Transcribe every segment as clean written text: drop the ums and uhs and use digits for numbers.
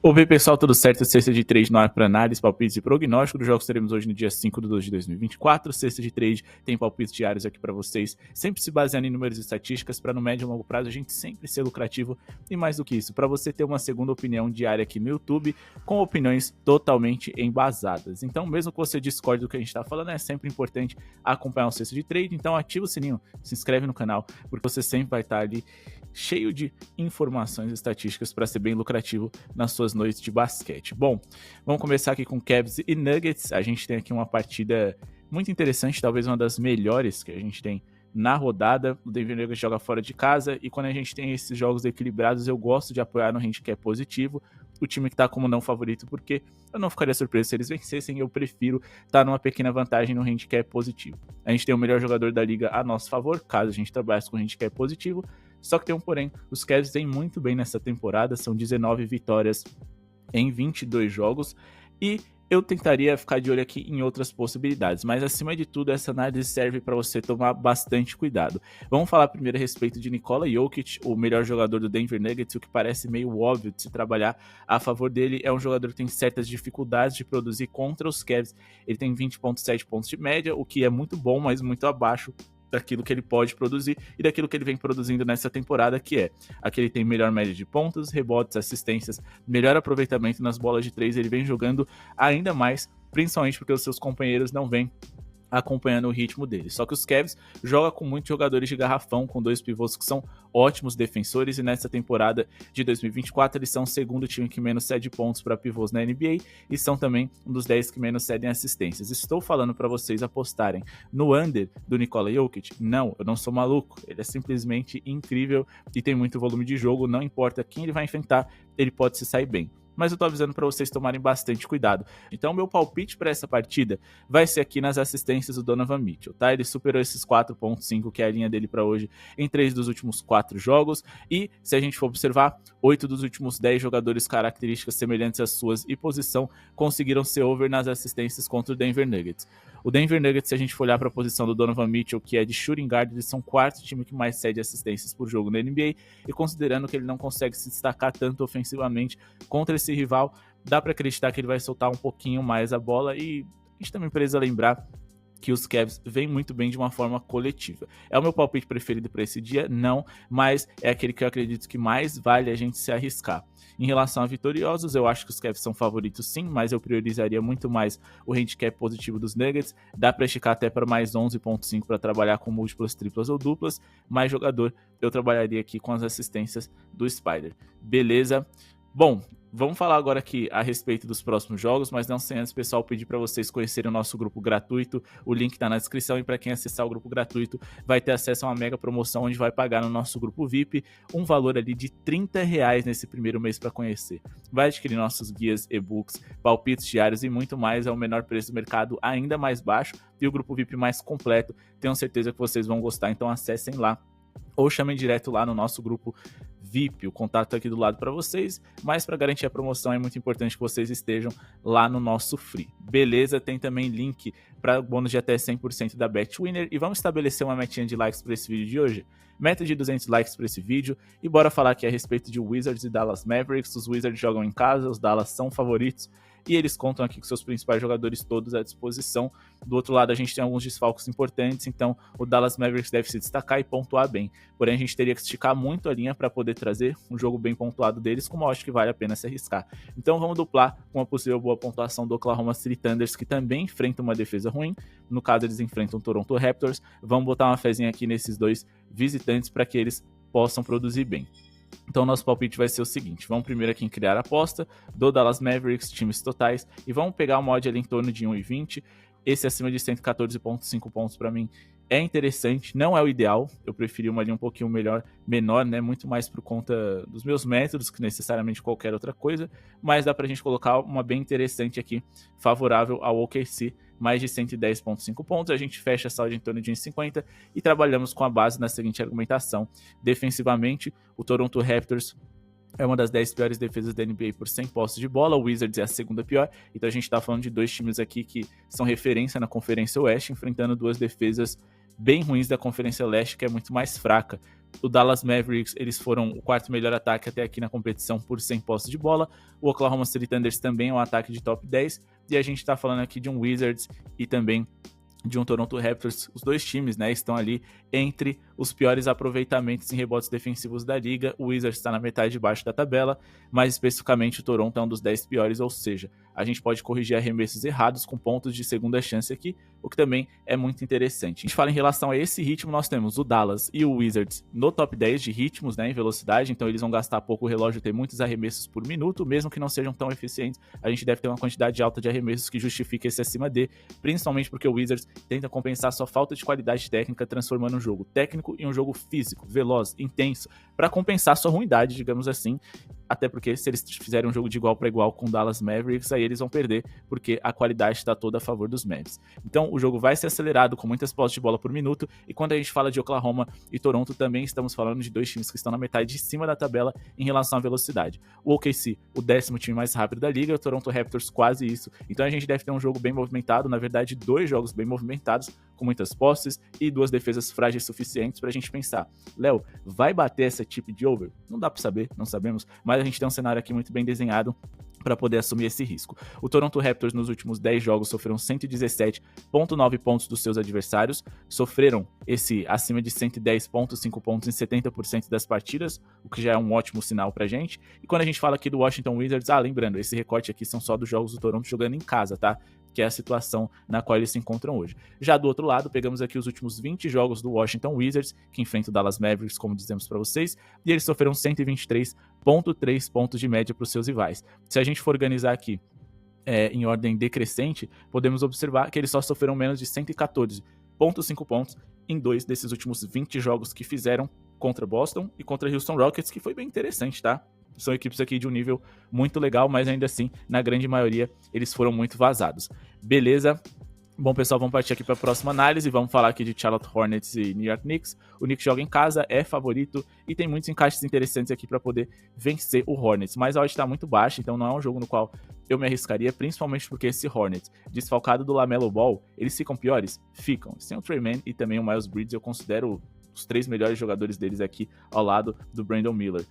Oi, pessoal, tudo certo? Sexta de trade no ar para análise, palpites e prognóstico dos jogos teremos hoje no dia 5 de 2 de 2024. Sexta de trade tem palpites diários aqui para vocês, sempre se baseando em números e estatísticas para no médio e longo prazo a gente sempre ser lucrativo e mais do que isso, para você ter uma segunda opinião diária aqui no YouTube com opiniões totalmente embasadas. Então, mesmo que você discorde do que a gente está falando, é sempre importante acompanhar o Sexta de Trade, então ativa o sininho, se inscreve no canal, porque você sempre vai estar ali cheio de informações e estatísticas para ser bem lucrativo nas suas noites de basquete. Bom, vamos começar aqui com Cavs e Nuggets. A gente tem aqui uma partida muito interessante, talvez uma das melhores que a gente tem na rodada. O Denver Nuggets joga fora de casa e quando a gente tem esses jogos equilibrados, eu gosto de apoiar no handicap positivo o time que tá como não favorito, porque eu não ficaria surpreso se eles vencessem, eu prefiro estar numa pequena vantagem no handicap positivo. A gente tem o melhor jogador da liga a nosso favor, caso a gente trabalhe com handicap positivo, só que tem um porém, os Cavs têm muito bem nessa temporada, são 19 vitórias em 22 jogos, e eu tentaria ficar de olho aqui em outras possibilidades, mas acima de tudo essa análise serve para você tomar bastante cuidado. Vamos falar primeiro a respeito de Nikola Jokic, o melhor jogador do Denver Nuggets, o que parece meio óbvio de se trabalhar a favor dele. É um jogador que tem certas dificuldades de produzir contra os Cavs, ele tem 20,7 pontos de média, o que é muito bom, mas muito abaixo daquilo que ele pode produzir e daquilo que ele vem produzindo nessa temporada, que é aqui ele tem melhor média de pontos, rebotes, assistências, melhor aproveitamento nas bolas de 3, ele vem jogando ainda mais, principalmente porque os seus companheiros não vêm acompanhando o ritmo dele. Só que os Cavs jogam com muitos jogadores de garrafão, com dois pivôs que são ótimos defensores, e nessa temporada de 2024 eles são o segundo time que menos cede pontos para pivôs na NBA e são também um dos 10 que menos cedem assistências. Estou falando para vocês apostarem no under do Nikola Jokic? Não, eu não sou maluco, ele é simplesmente incrível e tem muito volume de jogo, não importa quem ele vai enfrentar, ele pode se sair bem. Mas eu tô avisando para vocês tomarem bastante cuidado. Então, meu palpite para essa partida vai ser aqui nas assistências do Donovan Mitchell, tá? Ele superou esses 4.5, que é a linha dele para hoje, em 3 dos últimos 4 jogos. E, se a gente for observar, 8 dos últimos 10 jogadores características semelhantes às suas e posição conseguiram ser over nas assistências contra o Denver Nuggets. O Denver Nuggets, se a gente for olhar para a posição do Donovan Mitchell, que é de shooting guard, eles são o quarto time que mais cede assistências por jogo na NBA, e considerando que ele não consegue se destacar tanto ofensivamente contra esse rival, dá para acreditar que ele vai soltar um pouquinho mais a bola, e a gente também precisa lembrar que os Cavs vêm muito bem de uma forma coletiva. É o meu palpite preferido para esse dia? Não, mas é aquele que eu acredito que mais vale a gente se arriscar. Em relação a vitoriosos, eu acho que os Cavs são favoritos sim, mas eu priorizaria muito mais o handicap positivo dos Nuggets. Dá para esticar até para mais 11.5 para trabalhar com múltiplas, triplas ou duplas. Mais jogador, eu trabalharia aqui com as assistências do Spider. Beleza? Bom, vamos falar agora aqui a respeito dos próximos jogos, mas não sem antes, pessoal, pedir para vocês conhecerem o nosso grupo gratuito. O link está na descrição e para quem acessar o grupo gratuito vai ter acesso a uma mega promoção onde vai pagar no nosso grupo VIP um valor ali de R$30 nesse primeiro mês para conhecer. Vai adquirir nossos guias, e-books, palpites diários e muito mais ao menor preço do mercado, ainda mais baixo, e o grupo VIP mais completo. Tenho certeza que vocês vão gostar, então acessem lá ou chamem direto lá no nosso grupo VIP, o contato aqui do lado para vocês, mas para garantir a promoção é muito importante que vocês estejam lá no nosso free. Beleza? Tem também link para bônus de até 100% da BetWinner e vamos estabelecer uma metinha de likes para esse vídeo de hoje. Meta de 200 likes para esse vídeo e bora falar aqui a respeito de Wizards e Dallas Mavericks. Os Wizards jogam em casa, os Dallas são favoritos e eles contam aqui com seus principais jogadores todos à disposição. Do outro lado, a gente tem alguns desfalques importantes, então o Dallas Mavericks deve se destacar e pontuar bem. Porém, a gente teria que esticar muito a linha para poder trazer um jogo bem pontuado deles, como eu acho que vale a pena se arriscar. Então vamos duplar com uma possível boa pontuação do Oklahoma City Thunders, que também enfrenta uma defesa ruim. No caso, eles enfrentam o Toronto Raptors. Vamos botar uma fezinha aqui nesses dois visitantes para que eles possam produzir bem. Então nosso palpite vai ser o seguinte, vamos primeiro aqui em criar a aposta do Dallas Mavericks, times totais, e vamos pegar uma odd ali em torno de 1,20, esse acima de 114,5 pontos para mim é interessante, não é o ideal, eu preferi uma linha um pouquinho menor, né, muito mais por conta dos meus métodos que necessariamente qualquer outra coisa, mas dá pra gente colocar uma bem interessante aqui, favorável ao OKC, mais de 110,5 pontos, a gente fecha essa odd em torno de 1,50 e trabalhamos com a base na seguinte argumentação: defensivamente, o Toronto Raptors é uma das 10 piores defesas da NBA por 100 posses de bola, o Wizards é a segunda pior, então a gente tá falando de dois times aqui que são referência na Conferência Oeste, enfrentando duas defesas bem ruins da Conferência Leste, que é muito mais fraca. O Dallas Mavericks, eles foram o quarto melhor ataque até aqui na competição por 100 posses de bola. O Oklahoma City Thunder também é um ataque de top 10. E a gente tá falando aqui de um Wizards e também de um Toronto Raptors. Os dois times, né, estão ali entre os piores aproveitamentos em rebotes defensivos da liga. O Wizards está na metade de baixo da tabela, mais especificamente o Toronto é um dos 10 piores, ou seja, a gente pode corrigir arremessos errados com pontos de segunda chance aqui, o que também é muito interessante. A gente fala em relação a esse ritmo, nós temos o Dallas e o Wizards no top 10 de ritmos, né, em velocidade, então eles vão gastar pouco o relógio, ter muitos arremessos por minuto, mesmo que não sejam tão eficientes, a gente deve ter uma quantidade alta de arremessos que justifique esse acima de, principalmente porque o Wizards tenta compensar sua falta de qualidade técnica, transformando um jogo técnico em um jogo físico, veloz, intenso, para compensar sua ruindade, digamos assim. Até porque se eles fizerem um jogo de igual para igual com o Dallas Mavericks, aí eles vão perder, porque a qualidade está toda a favor dos Mavs. Então o jogo vai ser acelerado, com muitas posses de bola por minuto, e quando a gente fala de Oklahoma e Toronto, também estamos falando de dois times que estão na metade de cima da tabela em relação à velocidade. O OKC, o 10º time mais rápido da liga, o Toronto Raptors quase isso. Então a gente deve ter um jogo bem movimentado, na verdade 2 jogos bem movimentados, com muitas posses e 2 defesas frágeis suficientes pra gente pensar, Léo, vai bater esse tipo de over? Não dá pra saber, não sabemos, mas a gente tem um cenário aqui muito bem desenhado para poder assumir esse risco. O Toronto Raptors nos últimos 10 jogos sofreram 117,9 pontos dos seus adversários, sofreram esse acima de 110,5 pontos em 70% das partidas, o que já é um ótimo sinal pra gente. E quando a gente fala aqui do Washington Wizards, lembrando, esse recorte aqui são só dos jogos do Toronto jogando em casa, tá? Que é a situação na qual eles se encontram hoje. Já do outro lado, pegamos aqui os últimos 20 jogos do Washington Wizards, que enfrenta o Dallas Mavericks, como dizemos para vocês, e eles sofreram 123,3 pontos de média para os seus rivais. Se a gente for organizar aqui em ordem decrescente, podemos observar que eles só sofreram menos de 114,5 pontos em 2 desses últimos 20 jogos que fizeram contra Boston e contra Houston Rockets, que foi bem interessante, tá? São equipes aqui de um nível muito legal, mas ainda assim, na grande maioria, eles foram muito vazados. Beleza? Bom, pessoal, vamos partir aqui para a próxima análise. Vamos falar aqui de Charlotte Hornets e New York Knicks. O Knicks joga em casa, é favorito e tem muitos encaixes interessantes aqui para poder vencer o Hornets. Mas a odd está muito baixa, então não é um jogo no qual eu me arriscaria, principalmente porque esse Hornets, desfalcado do LaMelo Ball, eles ficam piores? Ficam. Sem o Trey Mann e também o Miles Bridges, eu considero os 3 melhores jogadores deles aqui ao lado do Brandon Miller.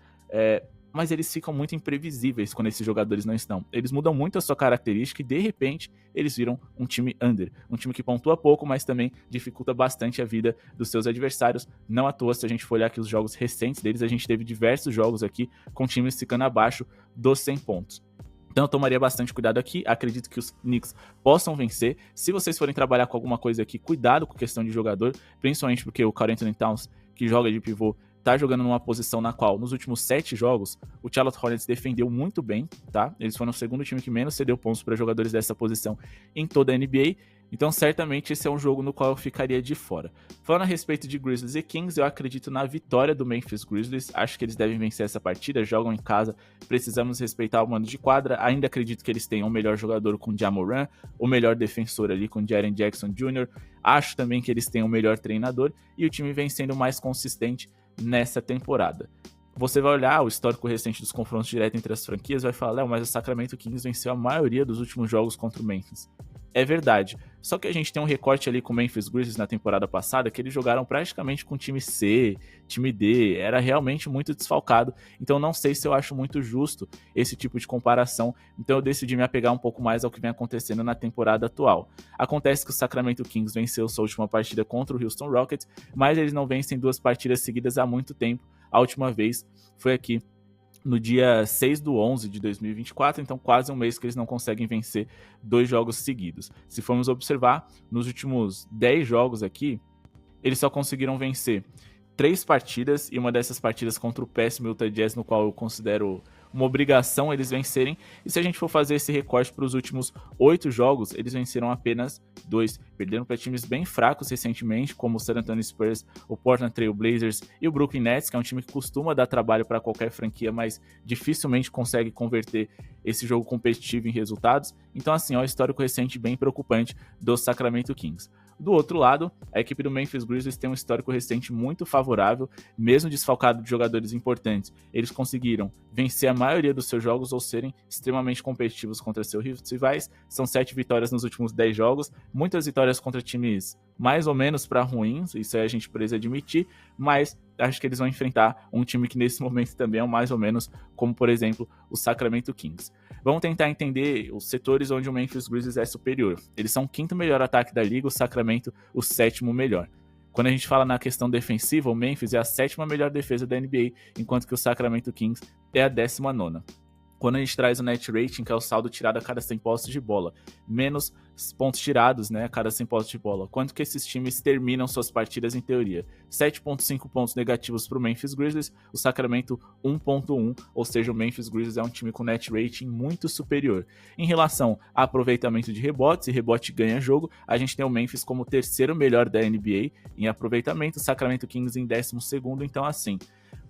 Mas eles ficam muito imprevisíveis quando esses jogadores não estão. Eles mudam muito a sua característica e, de repente, eles viram um time under. Um time que pontua pouco, mas também dificulta bastante a vida dos seus adversários. Não à toa, se a gente for olhar aqui os jogos recentes deles, a gente teve diversos jogos aqui com times ficando abaixo dos 100 pontos. Então eu tomaria bastante cuidado aqui, acredito que os Knicks possam vencer. Se vocês forem trabalhar com alguma coisa aqui, cuidado com questão de jogador, principalmente porque o Karl Anthony Towns, que joga de pivô, tá jogando numa posição na qual, nos últimos 7 jogos, o Charlotte Hornets defendeu muito bem, tá? Eles foram o segundo time que menos cedeu pontos para jogadores dessa posição em toda a NBA, então certamente esse é um jogo no qual eu ficaria de fora. Falando a respeito de Grizzlies e Kings, eu acredito na vitória do Memphis Grizzlies, acho que eles devem vencer essa partida, jogam em casa, precisamos respeitar o mando de quadra, ainda acredito que eles tenham o melhor jogador com Ja Morant, o melhor defensor ali com Jaren Jackson Jr., acho também que eles têm o melhor treinador e o time vem sendo mais consistente nessa temporada. Você vai olhar o histórico recente dos confrontos diretos entre as franquias e vai falar, Léo, mas o Sacramento Kings venceu a maioria dos últimos jogos contra o Memphis. É verdade, só que a gente tem um recorte ali com o Memphis Grizzlies na temporada passada que eles jogaram praticamente com time C, time D, era realmente muito desfalcado, então não sei se eu acho muito justo esse tipo de comparação, então eu decidi me apegar um pouco mais ao que vem acontecendo na temporada atual. Acontece que o Sacramento Kings venceu sua última partida contra o Houston Rockets, mas eles não vencem 2 partidas seguidas há muito tempo, a última vez foi aqui no dia 6/11 de 2024, então quase um mês que eles não conseguem vencer 2 jogos seguidos. Se formos observar, nos últimos 10 jogos aqui, eles só conseguiram vencer 3 partidas, e uma dessas partidas contra o péssimo Utah Jazz, no qual eu considero uma obrigação eles vencerem, e se a gente for fazer esse recorte para os últimos 8 jogos, eles venceram apenas 2, perderam para times bem fracos recentemente, como o San Antonio Spurs, o Portland Trail Blazers e o Brooklyn Nets, que é um time que costuma dar trabalho para qualquer franquia, mas dificilmente consegue converter esse jogo competitivo em resultados. Então assim, é um histórico recente bem preocupante do Sacramento Kings. Do outro lado, a equipe do Memphis Grizzlies tem um histórico recente muito favorável, mesmo desfalcado de jogadores importantes. Eles conseguiram vencer a maioria dos seus jogos ou serem extremamente competitivos contra seus rivais. São 7 vitórias nos últimos 10 jogos, muitas vitórias contra times mais ou menos para ruins, isso aí a gente precisa admitir, mas acho que eles vão enfrentar um time que nesse momento também é mais ou menos como, por exemplo, o Sacramento Kings. Vamos tentar entender os setores onde o Memphis Grizzlies é superior. Eles são o 5º melhor ataque da liga, o Sacramento o 7º melhor. Quando a gente fala na questão defensiva, o Memphis é a 7ª melhor defesa da NBA, enquanto que o Sacramento Kings é a 19ª. Quando a gente traz o net rating, que é o saldo tirado a cada 100 posses de bola, menos pontos tirados, né, a cada 100 posses de bola, quanto que esses times terminam suas partidas em teoria? 7,5 pontos negativos para o Memphis Grizzlies, o Sacramento 1,1, ou seja, o Memphis Grizzlies é um time com net rating muito superior. Em relação a aproveitamento de rebotes, e rebote ganha jogo, a gente tem o Memphis como o 3º melhor da NBA em aproveitamento, o Sacramento Kings em 12º, então assim,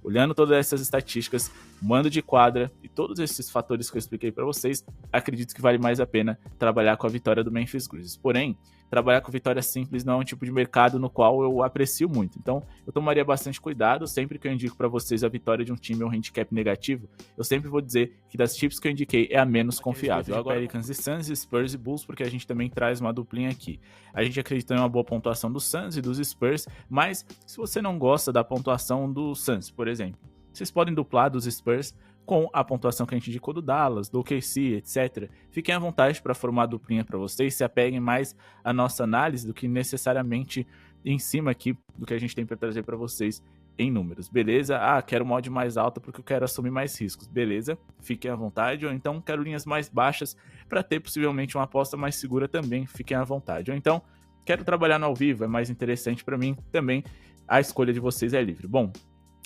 olhando todas essas estatísticas, mando de quadra e todos esses fatores que eu expliquei para vocês, acredito que vale mais a pena trabalhar com a vitória do Memphis Grizzlies. Porém, trabalhar com vitória simples não é um tipo de mercado no qual eu aprecio muito. Então, eu tomaria bastante cuidado. Sempre que eu indico para vocês a vitória de um time ou um handicap negativo, eu sempre vou dizer que das chips que eu indiquei é a menos confiável. Agora, Pelicans e Suns, Spurs e Bulls, porque a gente também traz uma duplinha aqui. A gente acredita em uma boa pontuação dos Suns e dos Spurs, mas se você não gosta da pontuação do Suns, por exemplo, vocês podem duplar dos Spurs com a pontuação que a gente indicou do Dallas, do OKC, etc. Fiquem à vontade para formar a duplinha para vocês, se apeguem mais à nossa análise do que necessariamente em cima aqui do que a gente tem para trazer para vocês em números, beleza? Ah, quero uma odd mais alta porque eu quero assumir mais riscos, beleza? Fiquem à vontade, ou então quero linhas mais baixas para ter possivelmente uma aposta mais segura também, fiquem à vontade. Ou então, quero trabalhar no ao vivo, é mais interessante para mim, também a escolha de vocês é livre. Bom,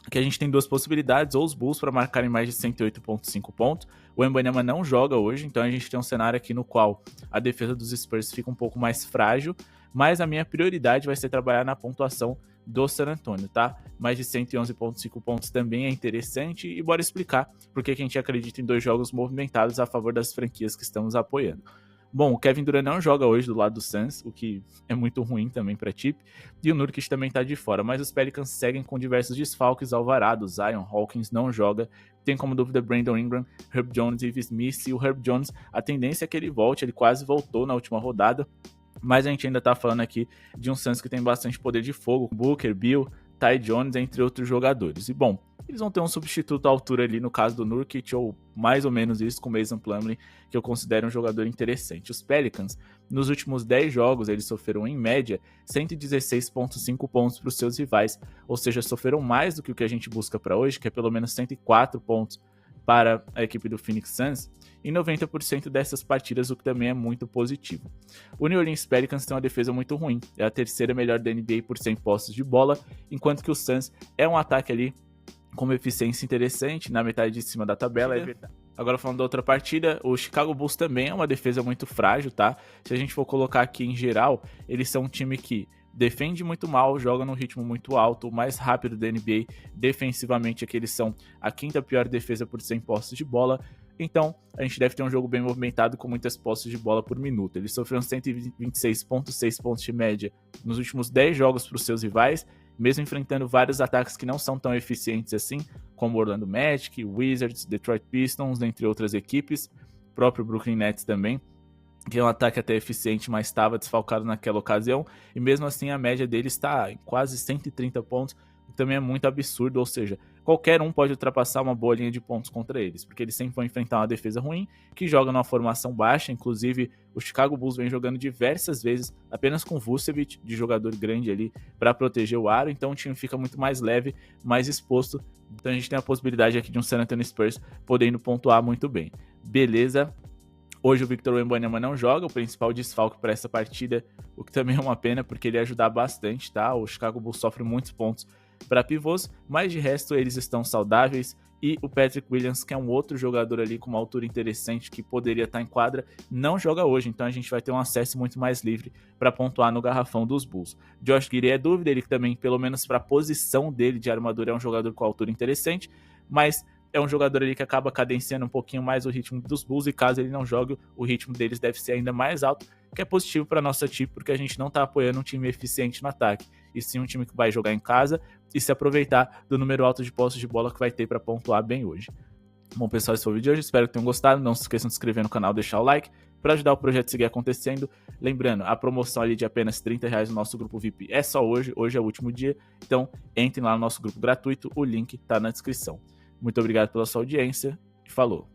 aqui a gente tem duas possibilidades, ou os Bulls para marcarem mais de 108,5 pontos. O Wembanyama não joga hoje, então a gente tem um cenário aqui no qual a defesa dos Spurs fica um pouco mais frágil, mas a minha prioridade vai ser trabalhar na pontuação do San Antonio, tá? Mais de 111,5 pontos também é interessante, e bora explicar por que a gente acredita em 2 jogos movimentados a favor das franquias que estamos apoiando. Bom, o Kevin Durant não joga hoje do lado do Suns, o que é muito ruim também para Tip, e o Nurkic também tá de fora, mas os Pelicans seguem com diversos desfalques. Alvarado, Zion, Hawkins não joga, tem como dúvida Brandon Ingram, Herb Jones e Ives Smith, e o Herb Jones, a tendência é que ele volte, ele quase voltou na última rodada, mas a gente ainda tá falando aqui de um Suns que tem bastante poder de fogo, Booker, Bill, Ty Jones, entre outros jogadores. E bom, eles vão ter um substituto à altura ali, no caso do Nurkic, ou mais ou menos isso, com o Mason Plumlee, que eu considero um jogador interessante. Os Pelicans, nos últimos 10 jogos, eles sofreram em média 116,5 pontos para os seus rivais, ou seja, sofreram mais do que o que a gente busca para hoje, que é pelo menos 104 pontos para a equipe do Phoenix Suns, em 90% dessas partidas, o que também é muito positivo. O New Orleans Pelicans tem uma defesa muito ruim, é a 3ª melhor da NBA por 100 posses de bola, enquanto que o Suns é um ataque ali com uma eficiência interessante na metade de cima da tabela, é verdade. Agora falando da outra partida, o Chicago Bulls também é uma defesa muito frágil, tá? Se a gente for colocar aqui em geral, eles são um time que defende muito mal, joga num ritmo muito alto, o mais rápido da NBA. Defensivamente aqui eles são a 5ª pior defesa por 100 posses de bola. Então, a gente deve ter um jogo bem movimentado com muitas posses de bola por minuto. Eles sofreram 126,6 pontos de média nos últimos 10 jogos para os seus rivais, mesmo enfrentando vários ataques que não são tão eficientes assim, como o Orlando Magic, Wizards, Detroit Pistons, entre outras equipes, o próprio Brooklyn Nets também, que é um ataque até eficiente, mas estava desfalcado naquela ocasião, e mesmo assim a média dele está em quase 130 pontos, que também é muito absurdo, ou seja, qualquer um pode ultrapassar uma boa linha de pontos contra eles, porque eles sempre vão enfrentar uma defesa ruim, que joga numa formação baixa. Inclusive o Chicago Bulls vem jogando diversas vezes apenas com Vucevic, de jogador grande ali, para proteger o aro, então o time fica muito mais leve, mais exposto, então a gente tem a possibilidade aqui de um San Antonio Spurs podendo pontuar muito bem. Beleza? Hoje o Victor Wembanyama não joga, o principal desfalque para essa partida, o que também é uma pena, porque ele ia ajudar bastante, tá? O Chicago Bulls sofre muitos pontos para pivôs, mas de resto eles estão saudáveis, e o Patrick Williams, que é um outro jogador ali com uma altura interessante que poderia estar em quadra, não joga hoje, então a gente vai ter um acesso muito mais livre para pontuar no garrafão dos Bulls. Josh Giddey é dúvida, ele também, pelo menos para a posição dele de armadura, é um jogador com altura interessante, mas é um jogador ali que acaba cadenciando um pouquinho mais o ritmo dos Bulls, e caso ele não jogue, o ritmo deles deve ser ainda mais alto, que é positivo para nossa time, porque a gente não tá apoiando um time eficiente no ataque, e sim um time que vai jogar em casa e se aproveitar do número alto de posses de bola que vai ter para pontuar bem hoje. Bom, pessoal, esse foi o vídeo de hoje, espero que tenham gostado. Não se esqueçam de se inscrever no canal, deixar o like para ajudar o projeto a seguir acontecendo. Lembrando, a promoção ali de apenas R$30 no nosso grupo VIP é só hoje é o último dia, então entrem lá no nosso grupo gratuito, o link tá na descrição. Muito obrigado pela sua audiência e falou!